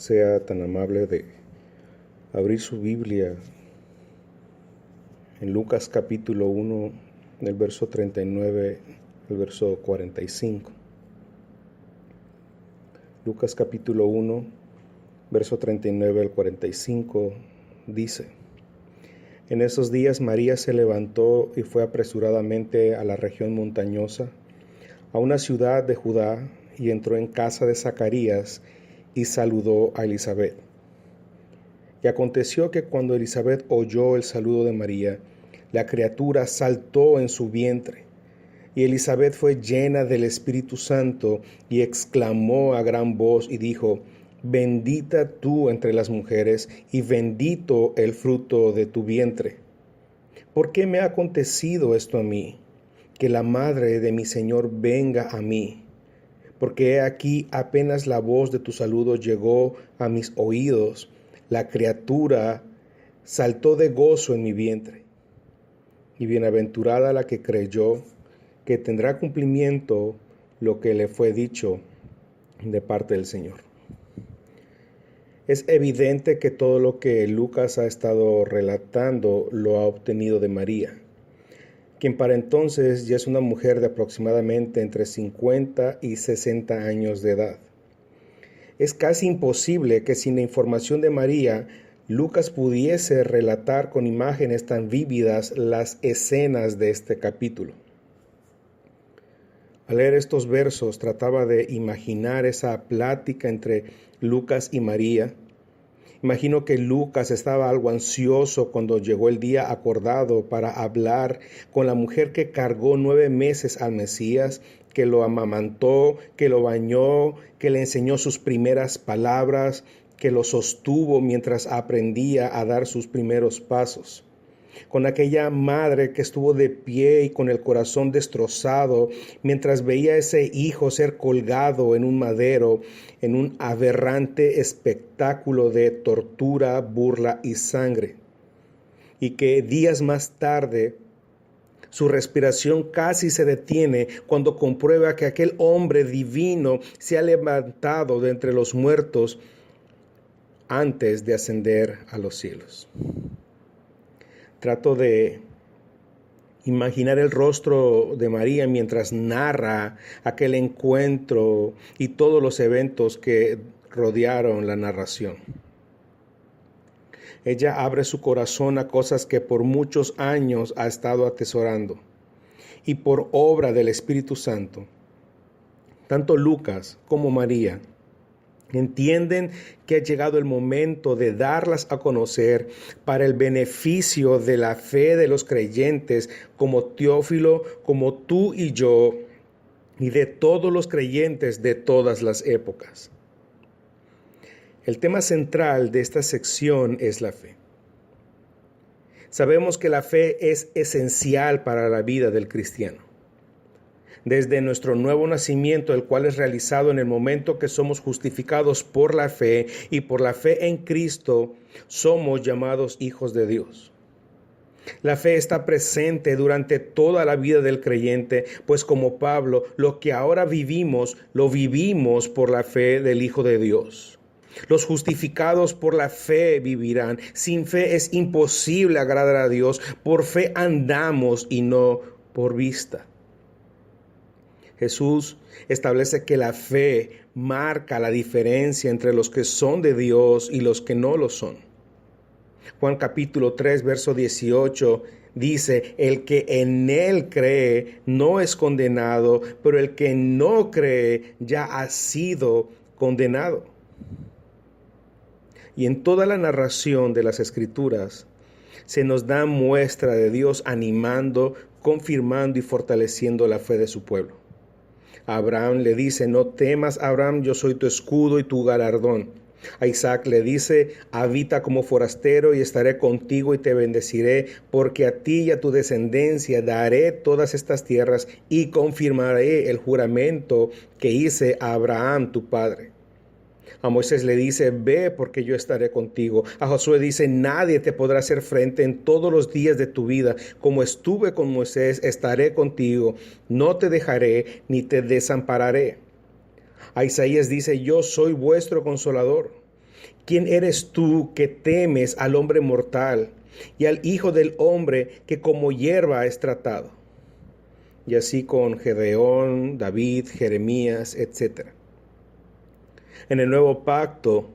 sea tan amable de abrir su Biblia en Lucas capítulo 1, del verso 39 al verso 45. Lucas capítulo 1, verso 39 al 45 dice: En esos días María se levantó y fue apresuradamente a la región montañosa, a una ciudad de Judá, y entró en casa de Zacarías y saludó a Elisabet. Y aconteció que cuando Elisabet oyó el saludo de María, la criatura saltó en su vientre. Y Elisabet fue llena del Espíritu Santo y exclamó a gran voz y dijo: Bendita tú entre las mujeres y bendito el fruto de tu vientre. ¿Por qué me ha acontecido esto a mí? Que la madre de mi Señor venga a mí. Porque he aquí apenas la voz de tu saludo llegó a mis oídos, la criatura saltó de gozo en mi vientre. Y bienaventurada la que creyó que tendrá cumplimiento lo que le fue dicho de parte del Señor. Es evidente que todo lo que Lucas ha estado relatando lo ha obtenido de María, quien para entonces ya es una mujer de aproximadamente entre 50 y 60 años de edad. Es casi imposible que sin la información de María, Lucas pudiese relatar con imágenes tan vívidas las escenas de este capítulo. Al leer estos versos trataba de imaginar esa plática entre Lucas y María. Imagino que Lucas estaba algo ansioso cuando llegó el día acordado para hablar con la mujer que cargó 9 meses al Mesías, que lo amamantó, que lo bañó, que le enseñó sus primeras palabras, que lo sostuvo mientras aprendía a dar sus primeros pasos. Con aquella madre que estuvo de pie y con el corazón destrozado mientras veía a ese hijo ser colgado en un madero en un aberrante espectáculo de tortura, burla y sangre. Y que días más tarde su respiración casi se detiene cuando comprueba que aquel hombre divino se ha levantado de entre los muertos antes de ascender a los cielos. Trato de imaginar el rostro de María mientras narra aquel encuentro y todos los eventos que rodearon la narración. Ella abre su corazón a cosas que por muchos años ha estado atesorando, y por obra del Espíritu Santo, tanto Lucas como María entienden que ha llegado el momento de darlas a conocer para el beneficio de la fe de los creyentes como Teófilo, como tú y yo, y de todos los creyentes de todas las épocas. El tema central de esta sección es la fe. Sabemos que la fe es esencial para la vida del cristiano. Desde nuestro nuevo nacimiento, el cual es realizado en el momento que somos justificados por la fe, y por la fe en Cristo somos llamados hijos de Dios. La fe está presente durante toda la vida del creyente, pues como Pablo, lo que ahora vivimos, lo vivimos por la fe del Hijo de Dios. Los justificados por la fe vivirán. Sin fe es imposible agradar a Dios. Por fe andamos y no por vista. Jesús establece que la fe marca la diferencia entre los que son de Dios y los que no lo son. Juan capítulo 3, verso 18 dice: el que en él cree no es condenado, pero el que no cree ya ha sido condenado. Y en toda la narración de las Escrituras se nos da muestra de Dios animando, confirmando y fortaleciendo la fe de su pueblo. A Abraham le dice: no temas, Abraham, yo soy tu escudo y tu galardón. A Isaac le dice: habita como forastero y estaré contigo y te bendeciré, porque a ti y a tu descendencia daré todas estas tierras y confirmaré el juramento que hice a Abraham tu padre. A Moisés le dice: ve, porque yo estaré contigo. A Josué dice: nadie te podrá hacer frente en todos los días de tu vida. Como estuve con Moisés, estaré contigo. No te dejaré ni te desampararé. A Isaías dice: yo soy vuestro consolador. ¿Quién eres tú que temes al hombre mortal y al Hijo del hombre que como hierba es tratado? Y así con Gedeón, David, Jeremías, etc. En el nuevo pacto,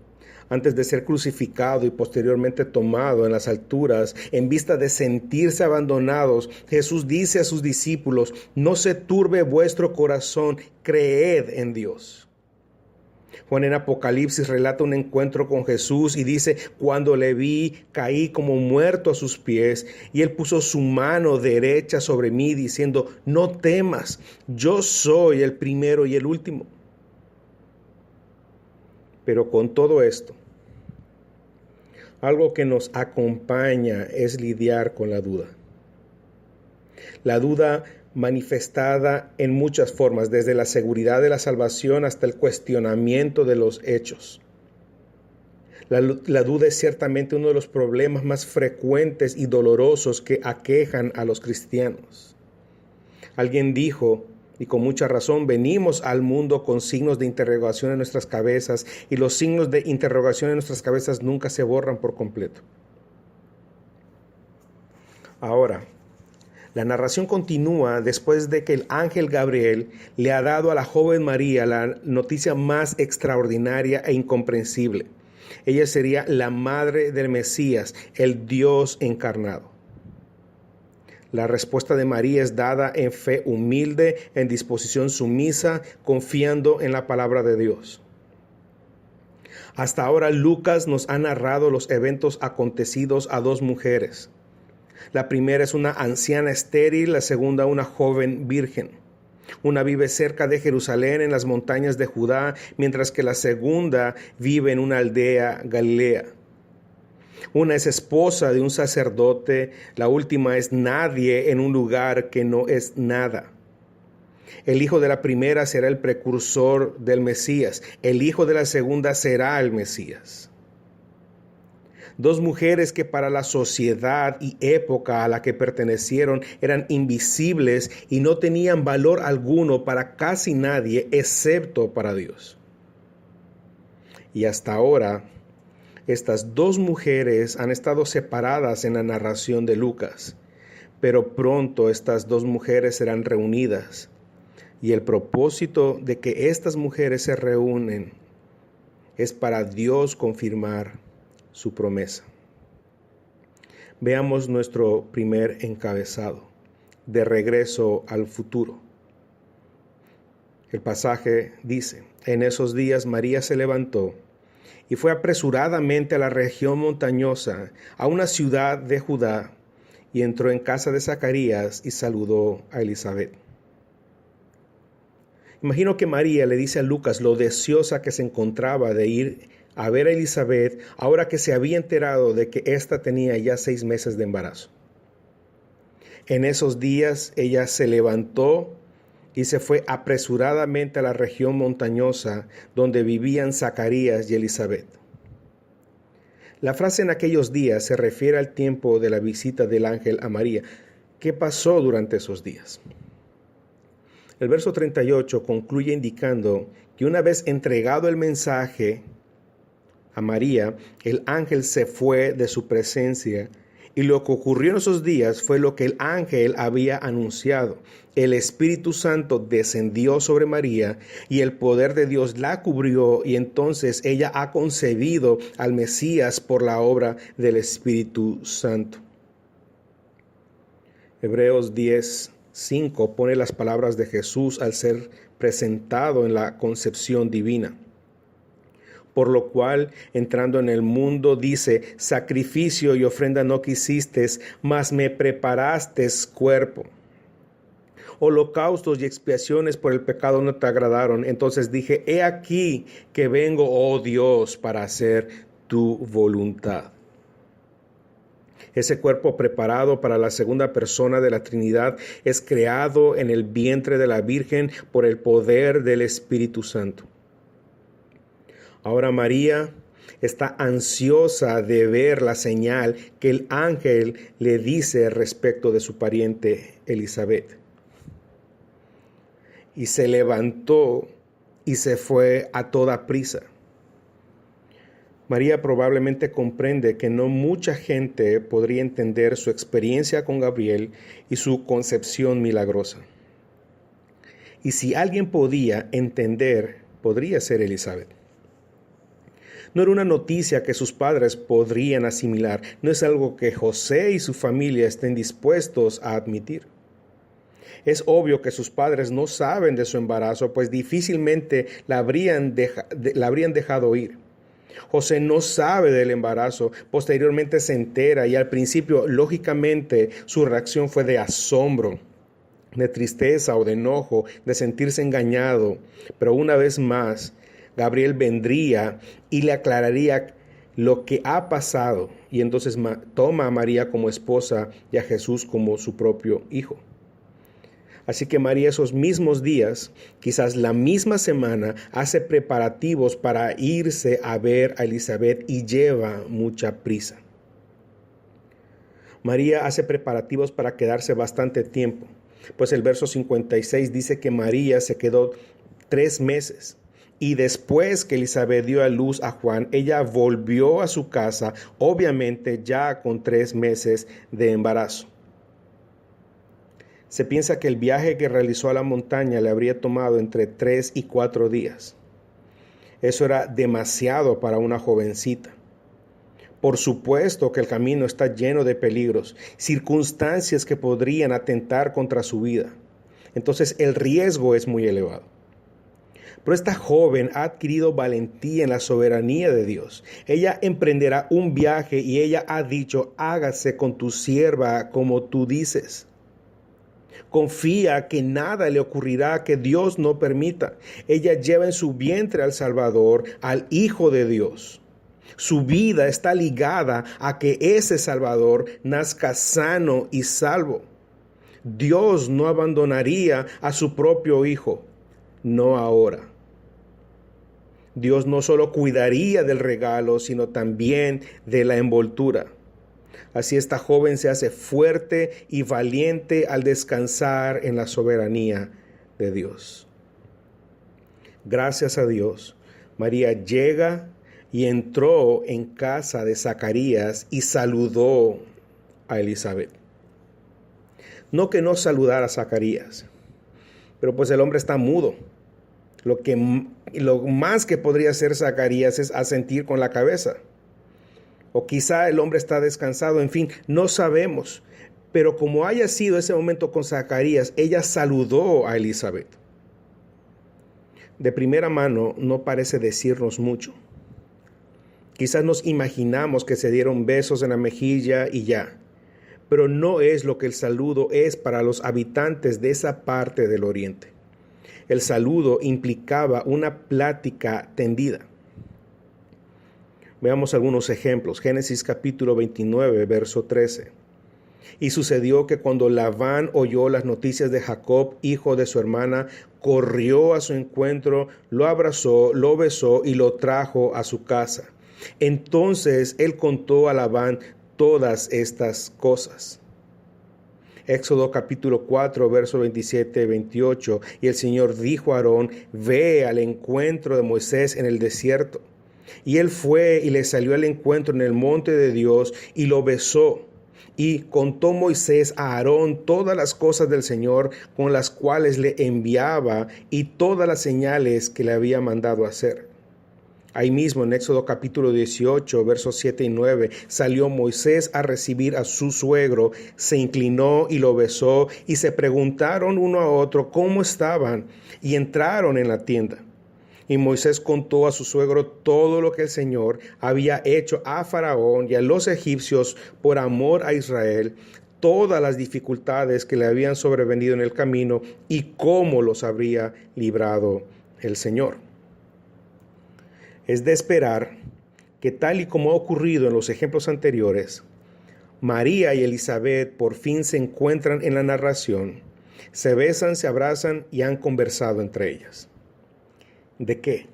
antes de ser crucificado y posteriormente tomado en las alturas, en vista de sentirse abandonados, Jesús dice a sus discípulos: no se turbe vuestro corazón, creed en Dios. Juan en Apocalipsis relata un encuentro con Jesús y dice: cuando le vi, caí como muerto a sus pies, y él puso su mano derecha sobre mí, diciendo: no temas, yo soy el primero y el último. Pero con todo esto, algo que nos acompaña es lidiar con la duda. La duda manifestada en muchas formas, desde la seguridad de la salvación hasta el cuestionamiento de los hechos. La duda es ciertamente uno de los problemas más frecuentes y dolorosos que aquejan a los cristianos. Alguien dijo, y con mucha razón: venimos al mundo con signos de interrogación en nuestras cabezas, y los signos de interrogación en nuestras cabezas nunca se borran por completo. Ahora, la narración continúa después de que el ángel Gabriel le ha dado a la joven María la noticia más extraordinaria e incomprensible. Ella sería la madre del Mesías, el Dios encarnado. La respuesta de María es dada en fe humilde, en disposición sumisa, confiando en la palabra de Dios. Hasta ahora Lucas nos ha narrado los eventos acontecidos a dos mujeres. La primera es una anciana estéril, la segunda una joven virgen. Una vive cerca de Jerusalén en las montañas de Judá, mientras que la segunda vive en una aldea galilea. Una es esposa de un sacerdote, la última es nadie en un lugar que no es nada. El hijo de la primera será el precursor del Mesías, el hijo de la segunda será el Mesías. Dos mujeres que para la sociedad y época a la que pertenecieron eran invisibles y no tenían valor alguno para casi nadie excepto para Dios. Y hasta ahora, estas dos mujeres han estado separadas en la narración de Lucas, pero pronto estas dos mujeres serán reunidas. Y el propósito de que estas mujeres se reúnen es para Dios confirmar su promesa. Veamos nuestro primer encabezado: de regreso al futuro. El pasaje dice: en esos días María se levantó y fue apresuradamente a la región montañosa, a una ciudad de Judá, y entró en casa de Zacarías y saludó a Elizabeth. Imagino que María le dice a Lucas lo deseosa que se encontraba de ir a ver a Elizabeth ahora que se había enterado de que ésta tenía ya 6 meses de embarazo. En esos días ella se levantó y se fue apresuradamente a la región montañosa donde vivían Zacarías y Elizabeth. La frase en aquellos días se refiere al tiempo de la visita del ángel a María. ¿Qué pasó durante esos días? El verso 38 concluye indicando que una vez entregado el mensaje a María, el ángel se fue de su presencia. Y lo que ocurrió en esos días fue lo que el ángel había anunciado. El Espíritu Santo descendió sobre María y el poder de Dios la cubrió, y entonces ella ha concebido al Mesías por la obra del Espíritu Santo. Hebreos 10:5 pone las palabras de Jesús al ser presentado en la concepción divina. Por lo cual, entrando en el mundo, dice: sacrificio y ofrenda no quisistes, mas me preparaste cuerpo. Holocaustos y expiaciones por el pecado no te agradaron. Entonces dije: he aquí que vengo, oh Dios, para hacer tu voluntad. Ese cuerpo preparado para la segunda persona de la Trinidad es creado en el vientre de la Virgen por el poder del Espíritu Santo. Ahora María está ansiosa de ver la señal que el ángel le dice respecto de su pariente Elizabeth. Y se levantó y se fue a toda prisa. María probablemente comprende que no mucha gente podría entender su experiencia con Gabriel y su concepción milagrosa. Y si alguien podía entender, podría ser Elizabeth. No era una noticia que sus padres podrían asimilar, no es algo que José y su familia estén dispuestos a admitir. Es obvio que sus padres no saben de su embarazo, pues difícilmente la habrían dejado ir. José no sabe del embarazo, posteriormente se entera y al principio, lógicamente, su reacción fue de asombro, de tristeza o de enojo, de sentirse engañado. Pero una vez más, Gabriel vendría y le aclararía lo que ha pasado y entonces toma a María como esposa y a Jesús como su propio hijo. Así que María esos mismos días, quizás la misma semana, hace preparativos para irse a ver a Elizabeth y lleva mucha prisa. María hace preparativos para quedarse bastante tiempo, pues el verso 56 dice que María se quedó 3 meses. Y después que Elizabeth dio a luz a Juan, ella volvió a su casa, obviamente ya con 3 meses de embarazo. Se piensa que el viaje que realizó a la montaña le habría tomado entre 3 y 4 días. Eso era demasiado para una jovencita. Por supuesto que el camino está lleno de peligros, circunstancias que podrían atentar contra su vida. Entonces el riesgo es muy elevado. Pero esta joven ha adquirido valentía en la soberanía de Dios. Ella emprenderá un viaje y ella ha dicho, hágase con tu sierva como tú dices. Confía que nada le ocurrirá que Dios no permita. Ella lleva en su vientre al Salvador, al Hijo de Dios. Su vida está ligada a que ese Salvador nazca sano y salvo. Dios no abandonaría a su propio Hijo, no ahora. Dios no solo cuidaría del regalo, sino también de la envoltura. Así esta joven se hace fuerte y valiente al descansar en la soberanía de Dios. Gracias a Dios, María llega y entró en casa de Zacarías y saludó a Elizabeth. No que no saludara a Zacarías, pero pues el hombre está mudo. Lo más que podría hacer Zacarías es asentir con la cabeza. O quizá el hombre está descansado, en fin, no sabemos. Pero como haya sido ese momento con Zacarías, ella saludó a Elizabeth. De primera mano no parece decirnos mucho. Quizás nos imaginamos que se dieron besos en la mejilla y ya. Pero no es lo que el saludo es para los habitantes de esa parte del oriente. El saludo implicaba una plática tendida. Veamos algunos ejemplos. Génesis capítulo 29, verso 13. Y sucedió que cuando Labán oyó las noticias de Jacob, hijo de su hermana, corrió a su encuentro, lo abrazó, lo besó y lo trajo a su casa. Entonces él contó a Labán todas estas cosas. Éxodo capítulo 4, verso 27-28. Y el Señor dijo a Aarón, ve al encuentro de Moisés en el desierto. Y él fue y le salió al encuentro en el monte de Dios y lo besó. Y contó Moisés a Aarón todas las cosas del Señor con las cuales le enviaba y todas las señales que le había mandado hacer. Ahí mismo en Éxodo capítulo 18, versos 7 y 9, salió Moisés a recibir a su suegro, se inclinó y lo besó y se preguntaron uno a otro cómo estaban y entraron en la tienda. Y Moisés contó a su suegro todo lo que el Señor había hecho a Faraón y a los egipcios por amor a Israel, todas las dificultades que le habían sobrevenido en el camino y cómo los habría librado el Señor. Es de esperar que tal y como ha ocurrido en los ejemplos anteriores, María y Elizabeth por fin se encuentran en la narración, se besan, se abrazan y han conversado entre ellas. ¿De qué?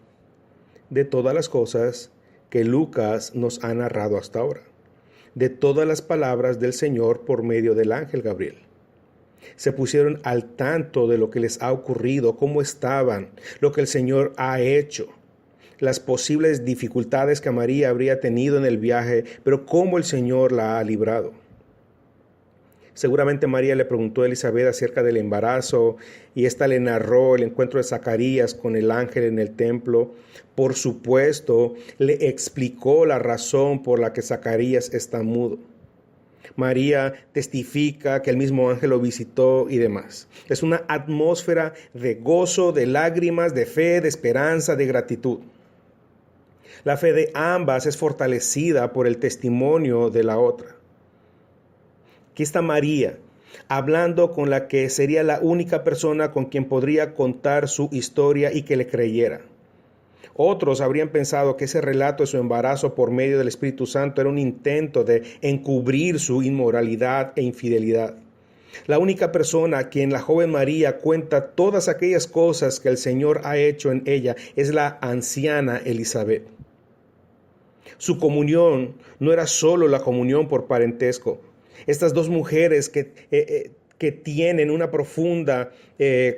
De todas las cosas que Lucas nos ha narrado hasta ahora, de todas las palabras del Señor por medio del ángel Gabriel. Se pusieron al tanto de lo que les ha ocurrido, cómo estaban, lo que el Señor ha hecho. las posibles dificultades que María habría tenido en el viaje, pero cómo el Señor la ha librado. Seguramente María le preguntó a Elizabeth acerca del embarazo y ésta le narró el encuentro de Zacarías con el ángel en el templo. Por supuesto, le explicó la razón por la que Zacarías está mudo. María testifica que el mismo ángel lo visitó y demás. Es una atmósfera de gozo, de lágrimas, de fe, de esperanza, de gratitud. La fe de ambas es fortalecida por el testimonio de la otra. Aquí está María, hablando con la que sería la única persona con quien podría contar su historia y que le creyera. Otros habrían pensado que ese relato de su embarazo por medio del Espíritu Santo era un intento de encubrir su inmoralidad e infidelidad. La única persona a quien la joven María cuenta todas aquellas cosas que el Señor ha hecho en ella es la anciana Elizabeth. Su comunión no era solo la comunión por parentesco. Estas dos mujeres que tienen una profunda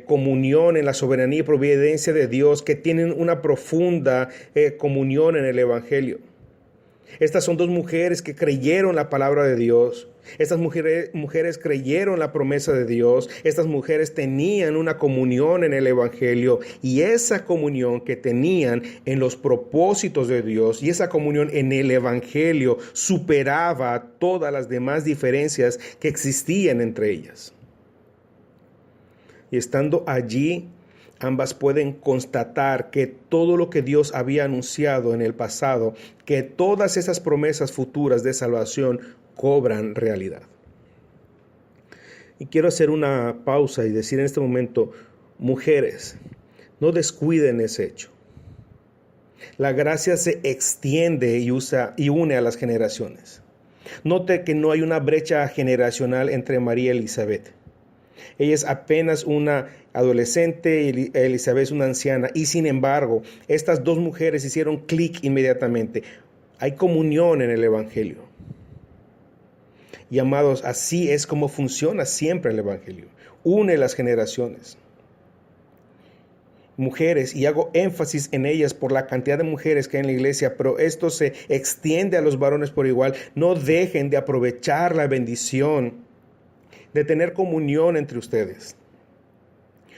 comunión en la soberanía y providencia de Dios, que tienen una profunda comunión en el Evangelio. Estas son dos mujeres que creyeron la palabra de Dios. Estas mujeres creyeron la promesa de Dios. Estas mujeres tenían una comunión en el Evangelio, y esa comunión que tenían en los propósitos de Dios y esa comunión en el Evangelio superaba todas las demás diferencias que existían entre ellas. Y estando allí, ambas pueden constatar que todo lo que Dios había anunciado en el pasado, que todas esas promesas futuras de salvación cobran realidad. Y quiero hacer una pausa y decir en este momento, mujeres, no descuiden ese hecho. La gracia se extiende y une a las generaciones. Note que no hay una brecha generacional entre María y Elizabeth. Ella es apenas una adolescente y Elizabeth es una anciana, y sin embargo, estas dos mujeres hicieron clic inmediatamente. Hay comunión en el Evangelio. Y amados, así es como funciona siempre el Evangelio. Une las generaciones. Mujeres, y hago énfasis en ellas por la cantidad de mujeres que hay en la iglesia, pero esto se extiende a los varones por igual. No dejen de aprovechar la bendición de tener comunión entre ustedes.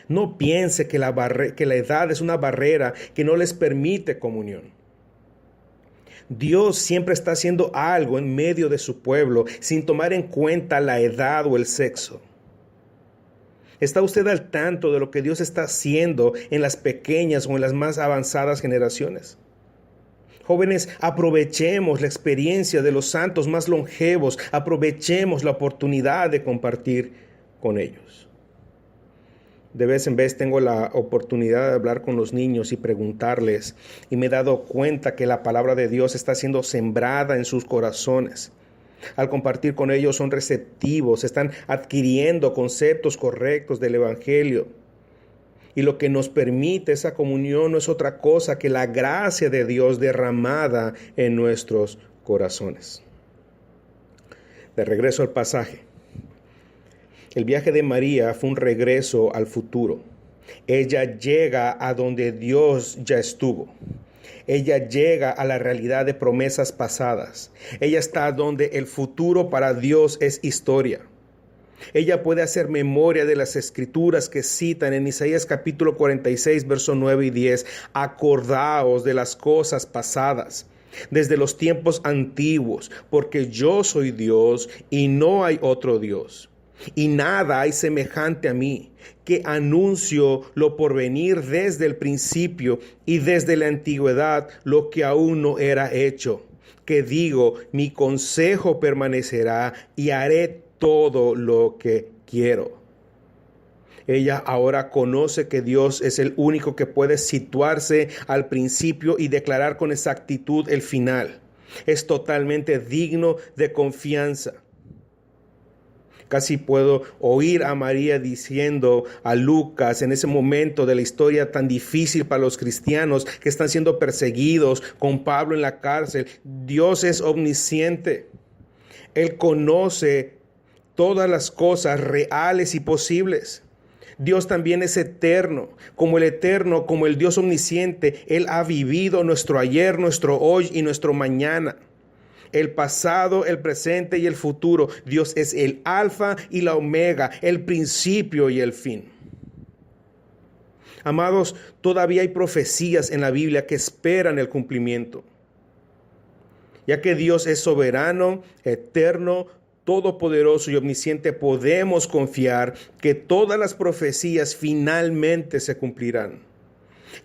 No piense que la edad es una barrera que no les permite comunión. Dios siempre está haciendo algo en medio de su pueblo sin tomar en cuenta la edad o el sexo. ¿Está usted al tanto de lo que Dios está haciendo en las pequeñas o en las más avanzadas generaciones? Jóvenes, aprovechemos la experiencia de los santos más longevos, aprovechemos la oportunidad de compartir con ellos. De vez en vez tengo la oportunidad de hablar con los niños y preguntarles, y me he dado cuenta que la palabra de Dios está siendo sembrada en sus corazones. Al compartir con ellos son receptivos, están adquiriendo conceptos correctos del Evangelio. Y lo que nos permite esa comunión no es otra cosa que la gracia de Dios derramada en nuestros corazones. De regreso al pasaje. El viaje de María fue un regreso al futuro. Ella llega a donde Dios ya estuvo. Ella llega a la realidad de promesas pasadas. Ella está donde el futuro para Dios es historia. Ella puede hacer memoria de las escrituras que citan en Isaías capítulo 46, versos 9 y 10. Acordaos de las cosas pasadas, desde los tiempos antiguos, porque yo soy Dios y no hay otro Dios. Y nada hay semejante a mí, que anuncio lo por venir desde el principio y desde la antigüedad lo que aún no era hecho. Que digo, mi consejo permanecerá y haré todo lo que quiero. Ella ahora conoce que Dios es el único que puede situarse al principio y declarar con exactitud el final. Es totalmente digno de confianza. Casi puedo oír a María diciendo a Lucas en ese momento de la historia tan difícil para los cristianos que están siendo perseguidos con Pablo en la cárcel. Dios es omnisciente. Él conoce todas las cosas reales y posibles. Dios también es eterno, como el Dios omnisciente. Él ha vivido nuestro ayer, nuestro hoy y nuestro mañana. El pasado, el presente y el futuro. Dios es el alfa y la omega, el principio y el fin. Amados, todavía hay profecías en la Biblia que esperan el cumplimiento. Ya que Dios es soberano, eterno, todopoderoso y omnisciente, podemos confiar que todas las profecías finalmente se cumplirán.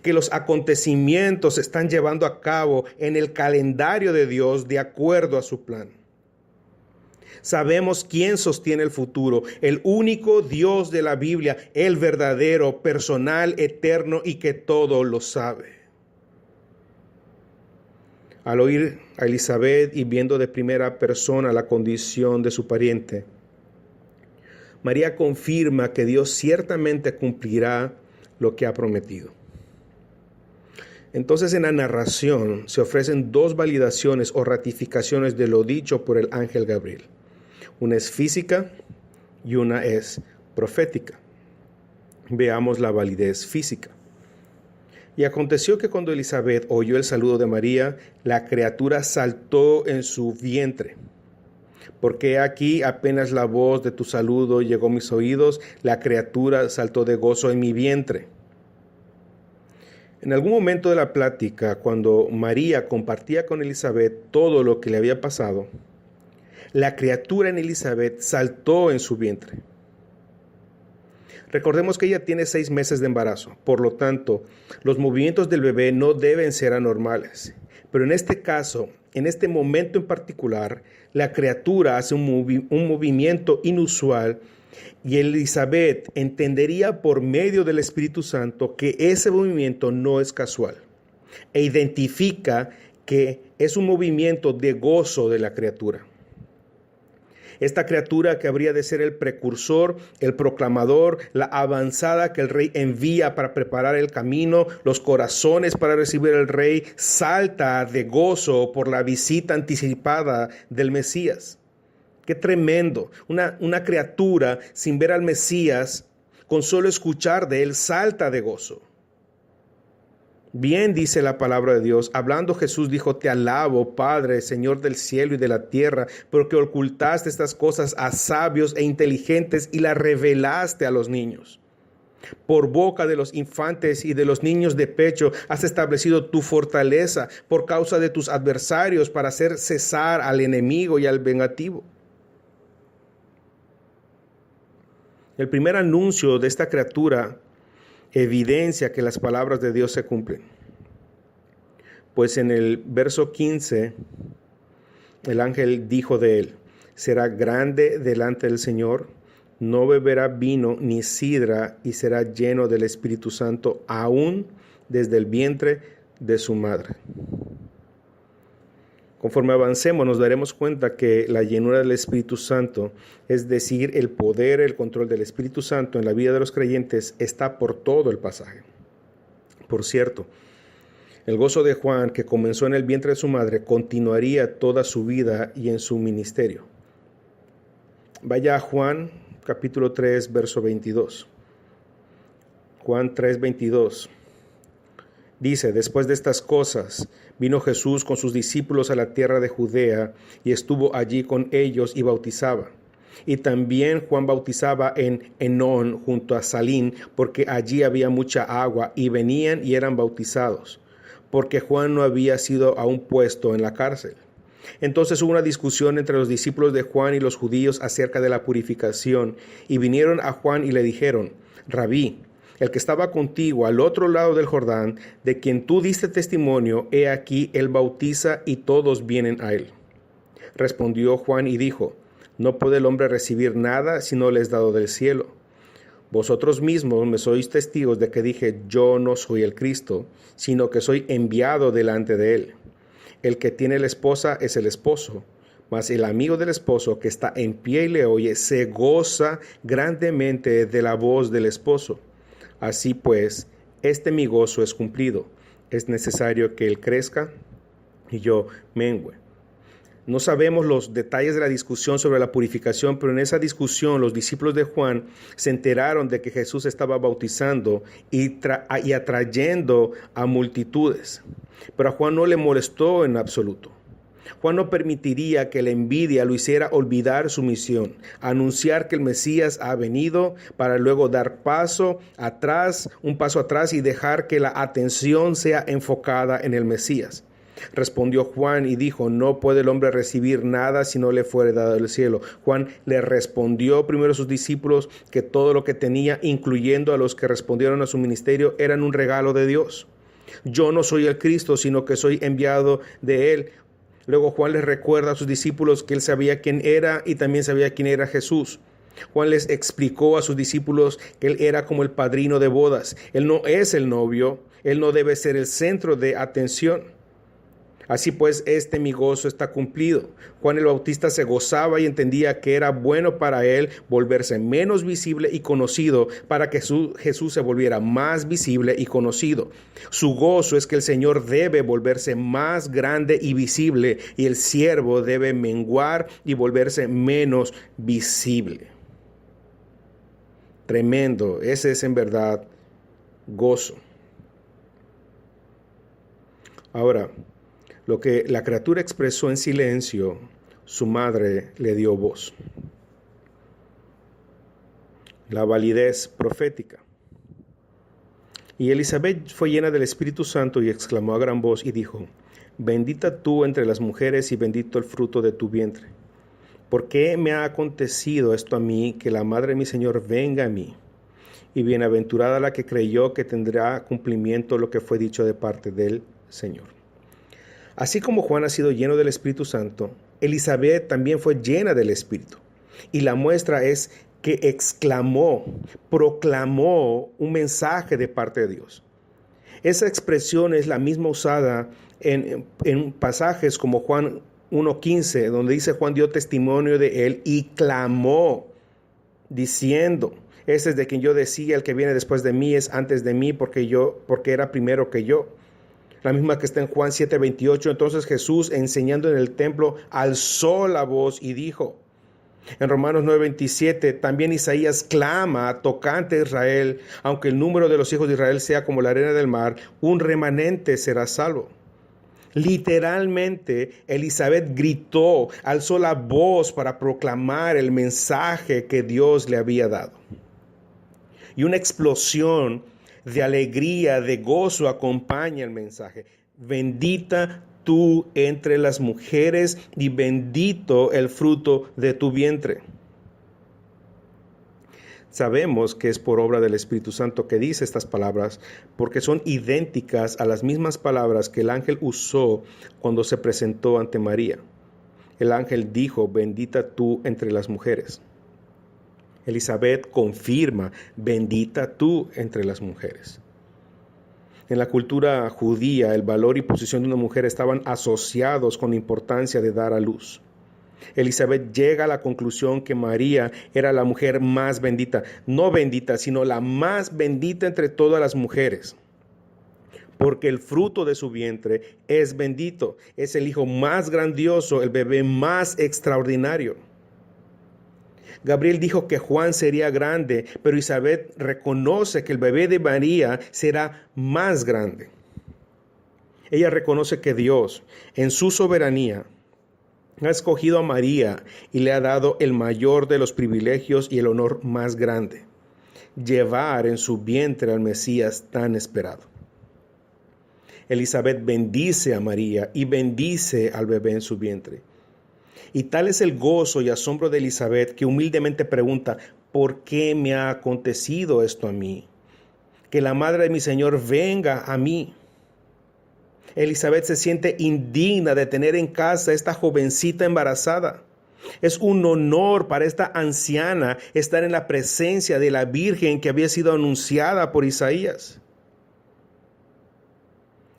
Que los acontecimientos se están llevando a cabo en el calendario de Dios de acuerdo a su plan. Sabemos quién sostiene el futuro, el único Dios de la Biblia, el verdadero, personal, eterno y que todo lo sabe. Al oír a Elizabeth y viendo de primera persona la condición de su pariente, María confirma que Dios ciertamente cumplirá lo que ha prometido. Entonces en la narración se ofrecen dos validaciones o ratificaciones de lo dicho por el ángel Gabriel. Una es física y una es profética. Veamos la validez física. Y aconteció que cuando Elizabeth oyó el saludo de María, la criatura saltó en su vientre. Porque aquí apenas la voz de tu saludo llegó a mis oídos, la criatura saltó de gozo en mi vientre. En algún momento de la plática, cuando María compartía con Elizabeth todo lo que le había pasado, la criatura en Elizabeth saltó en su vientre. Recordemos que ella tiene 6 meses de embarazo, por lo tanto, los movimientos del bebé no deben ser anormales. Pero en este caso, en este momento en particular, la criatura hace un movimiento inusual y Elizabeth entendería por medio del Espíritu Santo que ese movimiento no es casual e identifica que es un movimiento de gozo de la criatura. Esta criatura que habría de ser el precursor, el proclamador, la avanzada que el rey envía para preparar el camino, los corazones para recibir al rey, salta de gozo por la visita anticipada del Mesías. ¡Qué tremendo! Una criatura sin ver al Mesías, con solo escuchar de él, salta de gozo. Bien dice la palabra de Dios, hablando Jesús dijo, te alabo, Padre, Señor del cielo y de la tierra, porque ocultaste estas cosas a sabios e inteligentes y las revelaste a los niños. Por boca de los infantes y de los niños de pecho has establecido tu fortaleza por causa de tus adversarios para hacer cesar al enemigo y al vengativo. El primer anuncio de esta criatura evidencia que las palabras de Dios se cumplen. Pues en el verso 15, el ángel dijo de él, será grande delante del Señor, no beberá vino ni sidra y será lleno del Espíritu Santo aún desde el vientre de su madre. Conforme avancemos nos daremos cuenta que la llenura del Espíritu Santo, es decir, el poder, el control del Espíritu Santo en la vida de los creyentes, está por todo el pasaje. Por cierto, el gozo de Juan, que comenzó en el vientre de su madre, continuaría toda su vida y en su ministerio. Vaya a Juan capítulo 3, verso 22. Juan 3, 22. Dice, después de estas cosas, vino Jesús con sus discípulos a la tierra de Judea y estuvo allí con ellos y bautizaba. Y también Juan bautizaba en Enón junto a Salín, porque allí había mucha agua, y venían y eran bautizados, porque Juan no había sido aún puesto en la cárcel. Entonces hubo una discusión entre los discípulos de Juan y los judíos acerca de la purificación, y vinieron a Juan y le dijeron, Rabí, el que estaba contigo al otro lado del Jordán, de quien tú diste testimonio, he aquí, él bautiza y todos vienen a él. Respondió Juan y dijo, no puede el hombre recibir nada si no le es dado del cielo. Vosotros mismos me sois testigos de que dije, yo no soy el Cristo, sino que soy enviado delante de él. El que tiene la esposa es el esposo, mas el amigo del esposo que está en pie y le oye, se goza grandemente de la voz del esposo. Así pues, mi gozo es cumplido. Es necesario que él crezca y yo mengüe. No sabemos los detalles de la discusión sobre la purificación, pero en esa discusión los discípulos de Juan se enteraron de que Jesús estaba bautizando y atrayendo a multitudes. Pero a Juan no le molestó en absoluto. Juan no permitiría que la envidia lo hiciera olvidar su misión, anunciar que el Mesías ha venido para luego dar un paso atrás y dejar que la atención sea enfocada en el Mesías. Respondió Juan y dijo: no puede el hombre recibir nada si no le fuere dado del cielo. Juan le respondió primero a sus discípulos que todo lo que tenía, incluyendo a los que respondieron a su ministerio, eran un regalo de Dios. Yo no soy el Cristo, sino que soy enviado de él. Luego Juan les recuerda a sus discípulos que él sabía quién era y también sabía quién era Jesús. Juan les explicó a sus discípulos que él era como el padrino de bodas. Él no es el novio, él no debe ser el centro de atención. Así pues, mi gozo está cumplido. Juan el Bautista se gozaba y entendía que era bueno para él volverse menos visible y conocido para que Jesús se volviera más visible y conocido. Su gozo es que el Señor debe volverse más grande y visible y el siervo debe menguar y volverse menos visible. Tremendo, ese es en verdad gozo. Ahora, lo que la criatura expresó en silencio, su madre le dio voz. La validez profética. Y Elizabeth fue llena del Espíritu Santo y exclamó a gran voz y dijo: bendita tú entre las mujeres y bendito el fruto de tu vientre. ¿Por qué me ha acontecido esto a mí, que la madre de mi Señor venga a mí? Y bienaventurada la que creyó que tendrá cumplimiento lo que fue dicho de parte del Señor. Así como Juan ha sido lleno del Espíritu Santo, Elizabeth también fue llena del Espíritu. Y la muestra es que proclamó un mensaje de parte de Dios. Esa expresión es la misma usada en pasajes como Juan 1:15, donde dice: Juan dio testimonio de él y clamó, diciendo: este es de quien yo decía, el que viene después de mí es antes de mí, porque era primero que yo. La misma que está en Juan 7:28. Entonces Jesús, enseñando en el templo, alzó la voz y dijo. En Romanos 9:27, también Isaías clama tocante a Israel: aunque el número de los hijos de Israel sea como la arena del mar, un remanente será salvo. Literalmente, Elizabeth gritó, alzó la voz para proclamar el mensaje que Dios le había dado. Y una explosión de alegría, de gozo acompaña el mensaje. Bendita tú entre las mujeres y bendito el fruto de tu vientre. Sabemos que es por obra del Espíritu Santo que dice estas palabras, porque son idénticas a las mismas palabras que el ángel usó cuando se presentó ante María. El ángel dijo: bendita tú entre las mujeres. Elizabeth confirma: bendita tú entre las mujeres. En la cultura judía, el valor y posición de una mujer estaban asociados con la importancia de dar a luz. Elizabeth llega a la conclusión que María era la mujer más bendita, no bendita, sino la más bendita entre todas las mujeres, porque el fruto de su vientre es bendito, es el hijo más grandioso, el bebé más extraordinario. Gabriel dijo que Juan sería grande, pero Elizabeth reconoce que el bebé de María será más grande. Ella reconoce que Dios, en su soberanía, ha escogido a María y le ha dado el mayor de los privilegios y el honor más grande: llevar en su vientre al Mesías tan esperado. Elizabeth bendice a María y bendice al bebé en su vientre. Y tal es el gozo y asombro de Elizabeth que humildemente pregunta: ¿por qué me ha acontecido esto a mí? Que la madre de mi Señor venga a mí. Elizabeth se siente indigna de tener en casa a esta jovencita embarazada. Es un honor para esta anciana estar en la presencia de la Virgen que había sido anunciada por Isaías.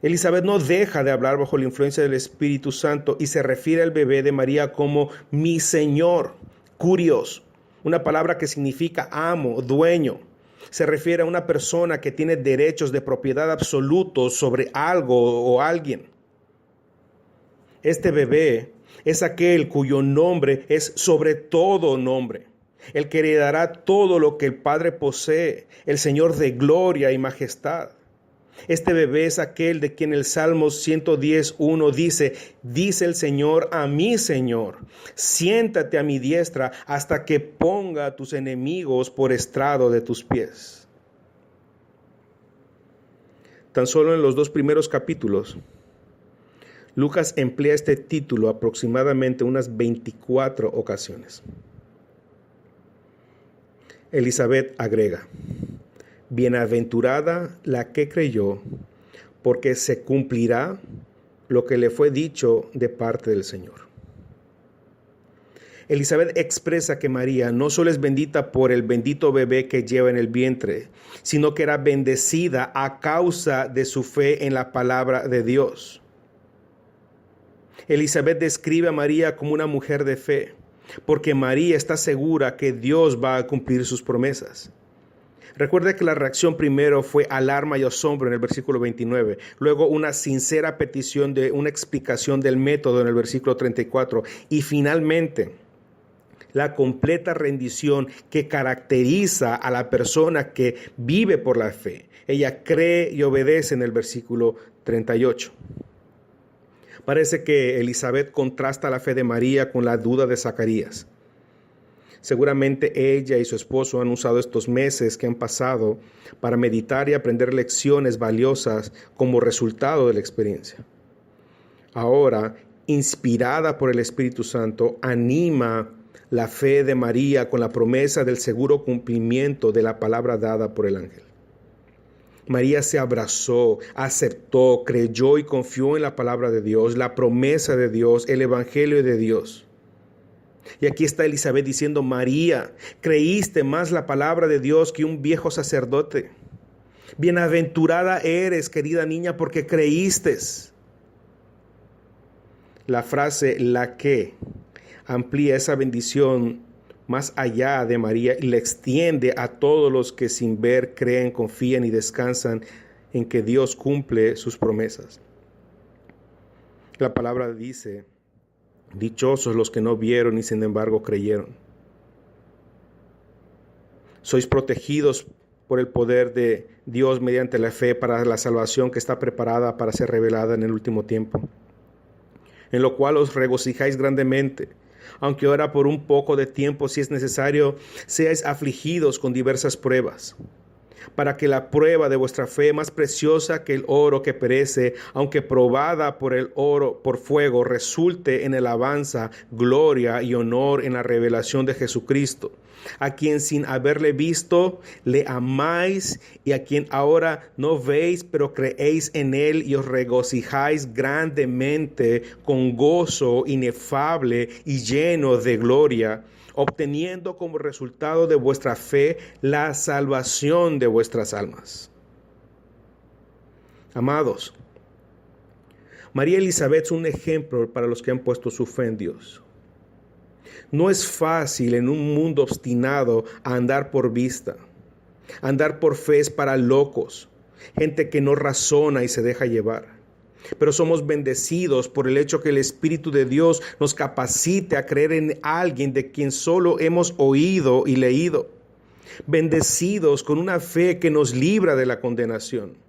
Elizabeth no deja de hablar bajo la influencia del Espíritu Santo y se refiere al bebé de María como mi Señor, kurios, una palabra que significa amo, dueño. Se refiere a una persona que tiene derechos de propiedad absolutos sobre algo o alguien. Este bebé es aquel cuyo nombre es sobre todo nombre, el que heredará todo lo que el Padre posee, el Señor de gloria y majestad. Este bebé es aquel de quien el Salmo 110:1 dice el Señor a mi Señor, siéntate a mi diestra hasta que ponga a tus enemigos por estrado de tus pies. Tan solo en los 2 primeros capítulos, Lucas emplea este título aproximadamente unas 24 ocasiones. Elizabeth agrega: bienaventurada la que creyó, porque se cumplirá lo que le fue dicho de parte del Señor. Elizabeth expresa que María no solo es bendita por el bendito bebé que lleva en el vientre, sino que era bendecida a causa de su fe en la palabra de Dios. Elizabeth describe a María como una mujer de fe, porque María está segura que Dios va a cumplir sus promesas. Recuerda que la reacción primero fue alarma y asombro en el versículo 29, luego una sincera petición de una explicación del método en el versículo 34 y finalmente la completa rendición que caracteriza a la persona que vive por la fe. Ella cree y obedece en el versículo 38. Parece que Elizabeth contrasta la fe de María con la duda de Zacarías. Seguramente ella y su esposo han usado estos meses que han pasado para meditar y aprender lecciones valiosas como resultado de la experiencia. Ahora, inspirada por el Espíritu Santo, anima la fe de María con la promesa del seguro cumplimiento de la palabra dada por el ángel. María se abrazó, aceptó, creyó y confió en la palabra de Dios, la promesa de Dios, el evangelio de Dios. Y aquí está Elizabeth diciendo: María, creíste más la palabra de Dios que un viejo sacerdote. Bienaventurada eres, querida niña, porque creíste. La frase la que amplía esa bendición más allá de María y la extiende a todos los que sin ver creen, confían y descansan en que Dios cumple sus promesas. La palabra dice: dichosos los que no vieron y sin embargo creyeron. Sois protegidos por el poder de Dios mediante la fe para la salvación que está preparada para ser revelada en el último tiempo, en lo cual os regocijáis grandemente, aunque ahora por un poco de tiempo, si es necesario, seáis afligidos con diversas pruebas, para que la prueba de vuestra fe, más preciosa que el oro que perece, aunque probada por el oro por fuego, resulte en alabanza, gloria y honor en la revelación de Jesucristo, a quien sin haberle visto le amáis, y a quien ahora no veis, pero creéis en él y os regocijáis grandemente con gozo inefable y lleno de gloria, obteniendo como resultado de vuestra fe la salvación de vuestras almas. Amados, María Elizabeth es un ejemplo para los que han puesto su fe en Dios. No es fácil en un mundo obstinado andar por vista. Andar por fe es para locos, gente que no razona y se deja llevar. Pero somos bendecidos por el hecho que el Espíritu de Dios nos capacite a creer en alguien de quien solo hemos oído y leído. Bendecidos con una fe que nos libra de la condenación.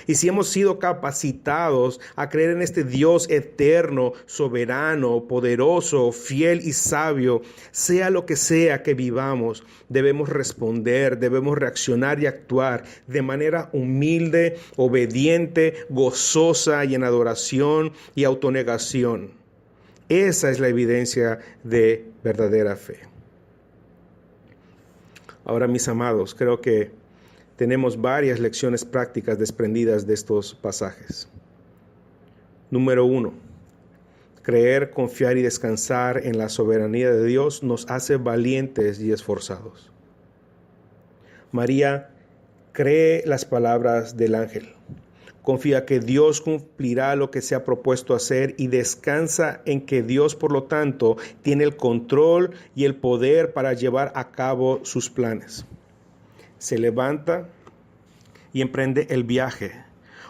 Y si hemos sido capacitados a creer en este Dios eterno, soberano, poderoso, fiel y sabio, sea lo que sea que vivamos, debemos responder, debemos reaccionar y actuar de manera humilde, obediente, gozosa y en adoración y autonegación. Esa es la evidencia de verdadera fe. Ahora, mis amados, creo que tenemos varias lecciones prácticas desprendidas de estos pasajes. Número 1. Creer, confiar y descansar en la soberanía de Dios nos hace valientes y esforzados. María cree las palabras del ángel. Confía que Dios cumplirá lo que se ha propuesto hacer y descansa en que Dios, por lo tanto, tiene el control y el poder para llevar a cabo sus planes. Se levanta y emprende el viaje,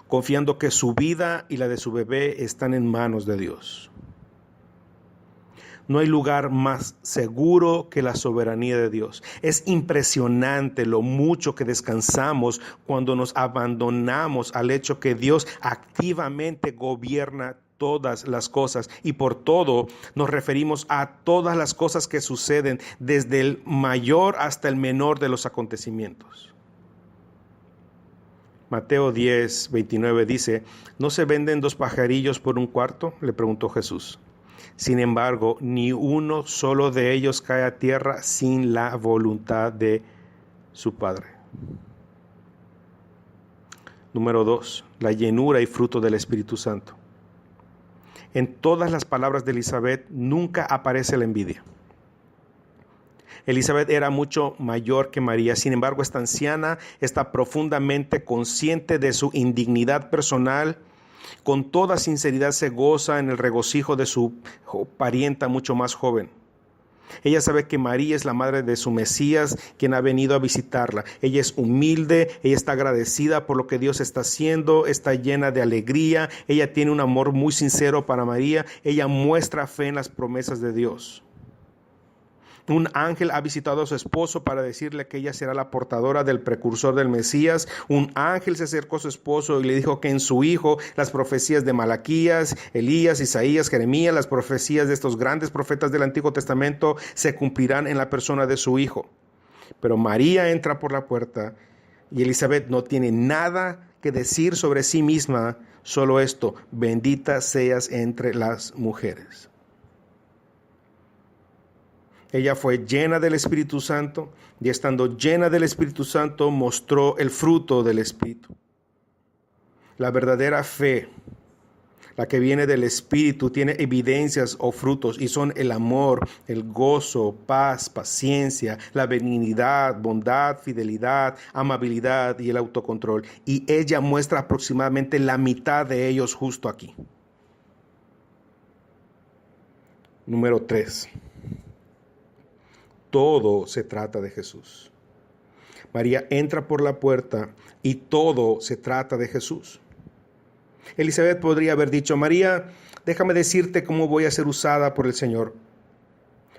confiando que su vida y la de su bebé están en manos de Dios. No hay lugar más seguro que la soberanía de Dios. Es impresionante lo mucho que descansamos cuando nos abandonamos al hecho que Dios activamente gobierna todas las cosas, y por todo nos referimos a todas las cosas que suceden, desde el mayor hasta el menor de los acontecimientos. Mateo 10:29 dice: ¿no se venden 2 pajarillos por un cuarto?, le preguntó Jesús. Sin embargo, ni uno solo de ellos cae a tierra sin la voluntad de su Padre. Número 2, la llenura y fruto del Espíritu Santo. En todas las palabras de Elizabeth nunca aparece la envidia. Elizabeth era mucho mayor que María, sin embargo, esta anciana está profundamente consciente de su indignidad personal. Con toda sinceridad se goza en el regocijo de su parienta mucho más joven. Ella sabe que María es la madre de su Mesías, quien ha venido a visitarla. Ella es humilde, ella está agradecida por lo que Dios está haciendo, está llena de alegría. Ella tiene un amor muy sincero para María. Ella muestra fe en las promesas de Dios. Un ángel ha visitado a su esposo para decirle que ella será la portadora del precursor del Mesías. Un ángel se acercó a su esposo y le dijo que en su hijo las profecías de Malaquías, Elías, Isaías, Jeremías, las profecías de estos grandes profetas del Antiguo Testamento se cumplirán en la persona de su hijo. Pero María entra por la puerta y Elizabeth no tiene nada que decir sobre sí misma, solo esto: bendita seas entre las mujeres. Ella fue llena del Espíritu Santo, y estando llena del Espíritu Santo mostró el fruto del Espíritu. La verdadera fe, la que viene del Espíritu, tiene evidencias o frutos, y son el amor, el gozo, paz, paciencia, la benignidad, bondad, fidelidad, amabilidad y el autocontrol. Y ella muestra aproximadamente la mitad de ellos justo aquí. Número 3. Todo se trata de Jesús. María entra por la puerta y todo se trata de Jesús. Elizabeth podría haber dicho: María, déjame decirte cómo voy a ser usada por el Señor.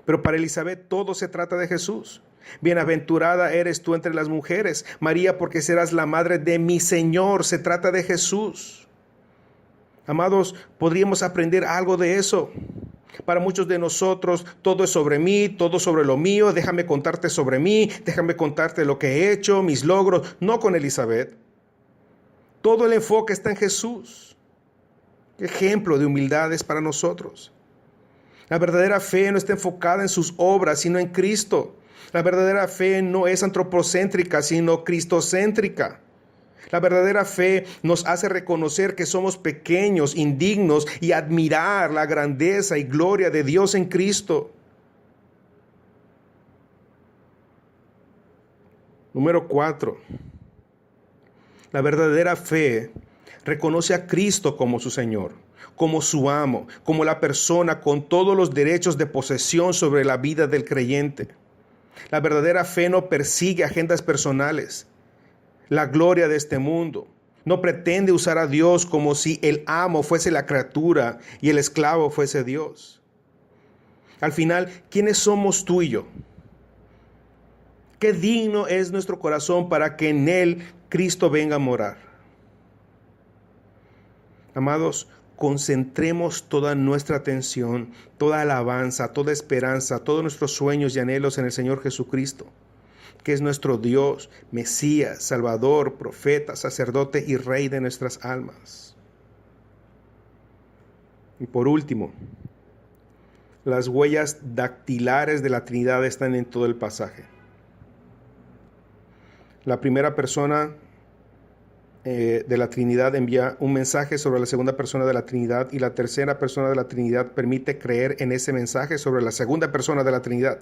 Pero para Elizabeth todo se trata de Jesús. Bienaventurada eres tú entre las mujeres, María, porque serás la madre de mi Señor. Se trata de Jesús. Amados, podríamos aprender algo de eso. Para muchos de nosotros todo es sobre mí, todo sobre lo mío. Déjame contarte sobre mí, déjame contarte lo que he hecho, mis logros. No con Elizabeth. Todo el enfoque está en Jesús. Ejemplo de humildad es para nosotros. La verdadera fe no está enfocada en sus obras, sino en Cristo. La verdadera fe no es antropocéntrica, sino cristocéntrica. La verdadera fe nos hace reconocer que somos pequeños, indignos, y admirar la grandeza y gloria de Dios en Cristo. Número 4. La verdadera fe reconoce a Cristo como su Señor, como su amo, como la persona con todos los derechos de posesión sobre la vida del creyente. La verdadera fe no persigue agendas personales, la gloria de este mundo. No pretende usar a Dios como si el amo fuese la criatura y el esclavo fuese Dios. Al final, ¿quiénes somos tú y yo? Qué digno es nuestro corazón para que en él Cristo venga a morar. Amados, concentremos toda nuestra atención, toda alabanza, toda esperanza, todos nuestros sueños y anhelos en el Señor Jesucristo, que es nuestro Dios, Mesías, Salvador, profeta, sacerdote y Rey de nuestras almas. Y por último, las huellas dactilares de la Trinidad están en todo el pasaje. La primera persona de la Trinidad envía un mensaje sobre la segunda persona de la Trinidad, y la tercera persona de la Trinidad permite creer en ese mensaje sobre la segunda persona de la Trinidad.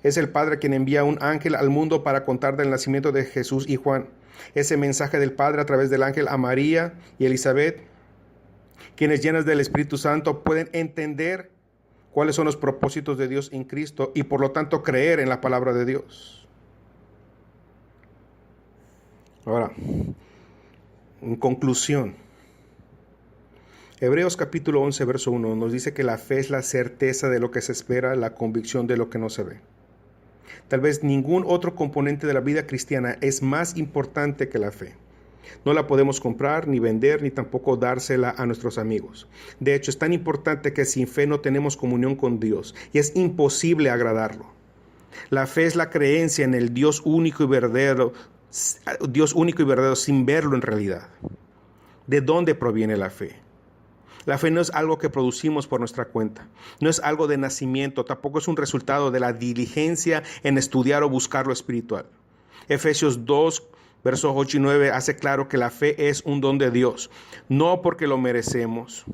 Es el Padre quien envía un ángel al mundo para contar del nacimiento de Jesús y Juan. Ese mensaje del Padre a través del ángel a María y Elizabeth, quienes llenas del Espíritu Santo pueden entender cuáles son los propósitos de Dios en Cristo y por lo tanto creer en la palabra de Dios. Ahora, En conclusión, Hebreos capítulo 11, verso 1 nos dice que la fe es la certeza de lo que se espera, la convicción de lo que no se ve. Tal vez ningún otro componente de la vida cristiana es más importante que la fe. No la podemos comprar, ni vender, ni tampoco dársela a nuestros amigos. De hecho, es tan importante que sin fe no tenemos comunión con Dios y es imposible agradarlo. La fe es la creencia en el Dios único y verdadero sin verlo en realidad. ¿De dónde proviene la fe? La fe no es algo que producimos por nuestra cuenta, no es algo de nacimiento, tampoco es un resultado de la diligencia en estudiar o buscar lo espiritual. Efesios 2, versos 8 y 9 hace claro que la fe es un don de Dios, no porque lo merecemos,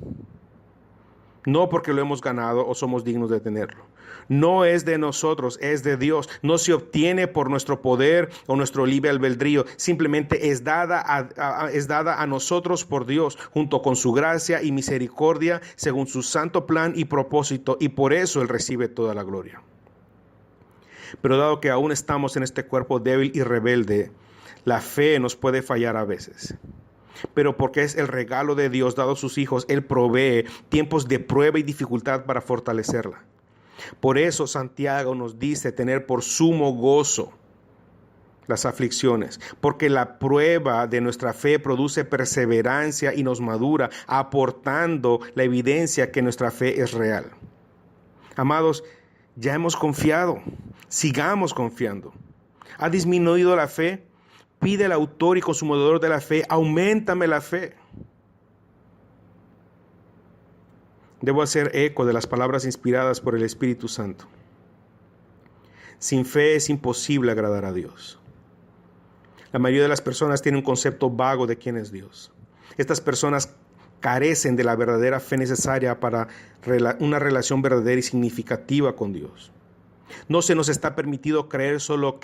no porque lo hemos ganado o somos dignos de tenerlo. No es de nosotros, es de Dios. No se obtiene por nuestro poder o nuestro libre albedrío. Simplemente es dada a nosotros por Dios, junto con su gracia y misericordia, según su santo plan y propósito, y por eso Él recibe toda la gloria. Pero dado que aún estamos en este cuerpo débil y rebelde, la fe nos puede fallar a veces. Pero porque es el regalo de Dios dado a sus hijos, Él provee tiempos de prueba y dificultad para fortalecerla. Por eso Santiago nos dice tener por sumo gozo las aflicciones, porque la prueba de nuestra fe produce perseverancia y nos madura, aportando la evidencia que nuestra fe es real. Amados, ya hemos confiado, sigamos confiando. ¿Ha disminuido la fe? Pide al autor y consumador de la fe, auméntame la fe. Debo hacer eco de las palabras inspiradas por el Espíritu Santo. Sin fe es imposible agradar a Dios. La mayoría de las personas tienen un concepto vago de quién es Dios. Estas personas carecen de la verdadera fe necesaria para una relación verdadera y significativa con Dios. No se nos está permitido creer solo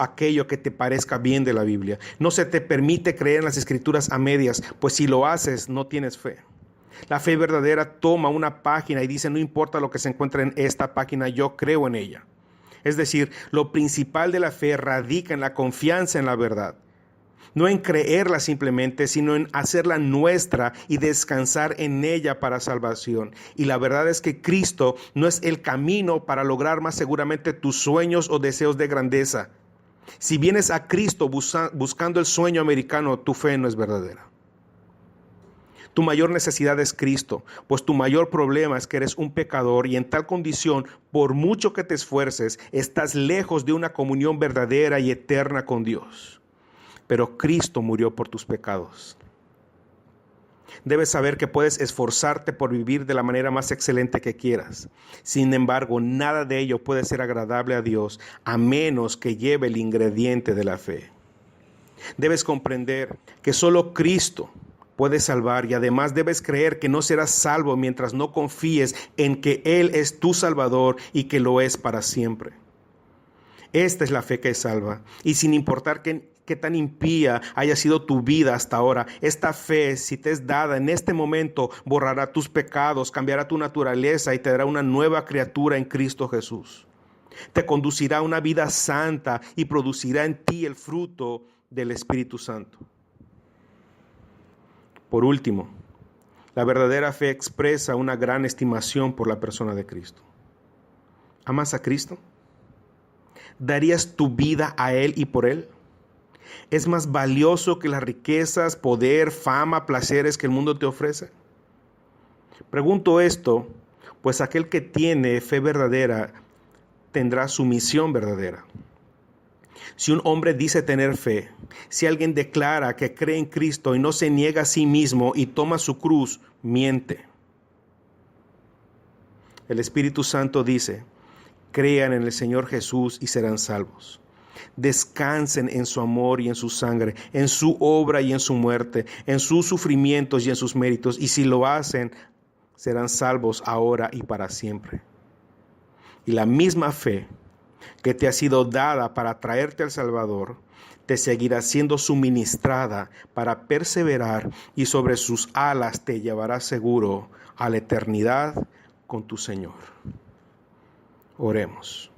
aquello que te parezca bien de la Biblia. No se te permite creer en las Escrituras a medias, pues si lo haces, no tienes fe. La fe verdadera toma una página y dice, no importa lo que se encuentre en esta página, yo creo en ella. Es decir, lo principal de la fe radica en la confianza en la verdad. No en creerla simplemente, sino en hacerla nuestra y descansar en ella para salvación. Y la verdad es que Cristo no es el camino para lograr más seguramente tus sueños o deseos de grandeza. Si vienes a Cristo buscando el sueño americano, tu fe no es verdadera. Tu mayor necesidad es Cristo, pues tu mayor problema es que eres un pecador y en tal condición, por mucho que te esfuerces, estás lejos de una comunión verdadera y eterna con Dios. Pero Cristo murió por tus pecados. Debes saber que puedes esforzarte por vivir de la manera más excelente que quieras. Sin embargo, nada de ello puede ser agradable a Dios a menos que lleve el ingrediente de la fe. Debes comprender que solo Cristo puede salvar y además debes creer que no serás salvo mientras no confíes en que Él es tu Salvador y que lo es para siempre. Esta es la fe que salva y sin importar qué tan impía haya sido tu vida hasta ahora, esta fe, si te es dada en este momento, borrará tus pecados, cambiará tu naturaleza y te dará una nueva criatura en Cristo Jesús. Te conducirá a una vida santa y producirá en ti el fruto del Espíritu Santo. Por último, la verdadera fe expresa una gran estimación por la persona de Cristo. ¿Amas a Cristo? ¿Darías tu vida a Él y por Él? ¿Es más valioso que las riquezas, poder, fama, placeres que el mundo te ofrece? Pregunto esto, pues aquel que tiene fe verdadera tendrá su misión verdadera. Si un hombre dice tener fe, si alguien declara que cree en Cristo y no se niega a sí mismo y toma su cruz, miente. El Espíritu Santo dice, crean en el Señor Jesús y serán salvos. Descansen en su amor y en su sangre, en su obra y en su muerte, en sus sufrimientos y en sus méritos, y si lo hacen, serán salvos ahora y para siempre. Y la misma fe que te ha sido dada para traerte al Salvador, te seguirá siendo suministrada para perseverar y sobre sus alas te llevará seguro a la eternidad con tu Señor. Oremos.